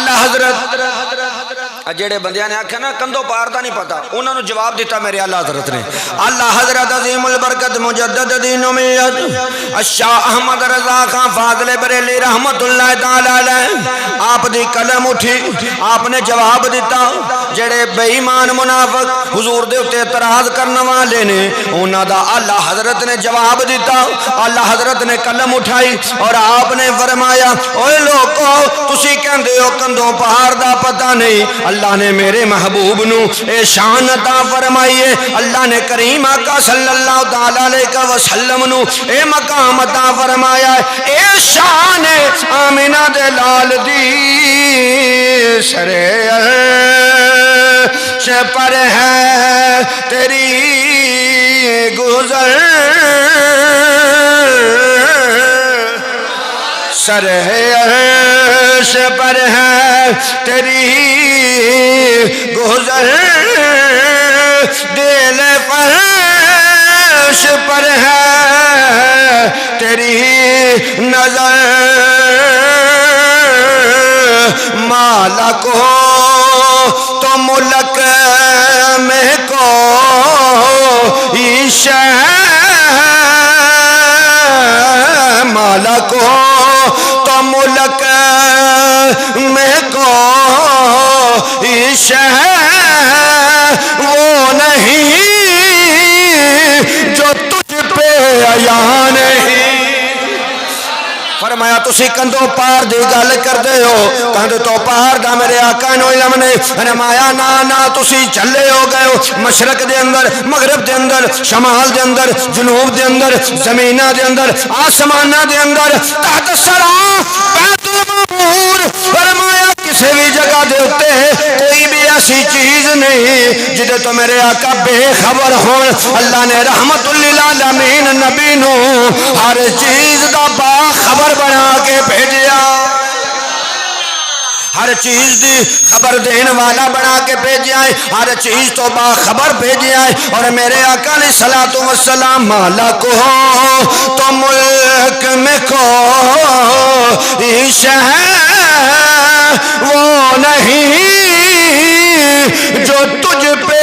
آلہ حضرت جڑے بندیاں نے آکھا نا کندھوں پار دا نہیں پتا، انہوں نے جواب دیتا میرے آلہ حضرت نے. آلہ حضرت عظیم البرکت مجدد دین امیت الشاہ احمد رضا خان فاضل بریلی رحمت اللہ تعالی علیہ، آپ دی قلم اٹھی، آپ نے جواب دیتا. جڑے بے ایمان منافق حضور دے اتے اعتراض کرنے والے نے، انہاں دا آلہ حضرت نے جواب دیتا. آلہ حضرت نے قلم اٹھائی اور آپ نے فرمایا اوے لوگو تسی کہندے ہو کندھوں پہاڑ دا پتہ نہیں، اللہ نے میرے محبوب نو اے شان عطا فرمائی ہے. اللہ نے کریم آقا صلی اللہ تعالی علیہ وسلم نو اے مقام عطا فرمایا ہے. اے شان آمینہ دے لال دی سرے عرش پر ہے تیری گزر، سر عرش پر ہے تیری گزر، دل فرش پر ہے تیری نظر. مالک ہو تو ملک میں کوئی شے، مالک ہو تو ملک میں کوئی شے وہ نہیں جو تجھ پہ عیاں نہیں. فرمایا تسی کندھوں پار دی گل کردے ہو، کندھ تو پار دا میرے آقا نو علم نے. فرمایا نا نا تسی چلے ہو گئے ہو مشرق دے اندر، مغرب دے اندر، شمال دے اندر، جنوب دے اندر، زمینہ دے اندر، آسمانہ دے اندر، تحت الثری بیت المعمور. فرمایا کسی بھی جگہ دے ہوتے ہیں کوئی بھی ایسی چیز نہیں جدے تو میرے آقا بے خبر ہون. اللہ نے رحمت للعالمین نبی نو ہر چیز دا باخبر بنا کے بھیجیا، ہر چیز دی خبر دین والا بنا کے بھیجیا ہے، ہر چیز تو باخبر بھیجیا ہے. اور میرے آقا علیہ الصلوۃ والسلام مالک ہو تو ملک میں کوئی شے وہ نہیں جو تجھ پہ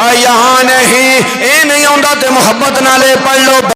عیاں نہیں. اے نہیں ہوندا تے محبت نالے پڑھ لو.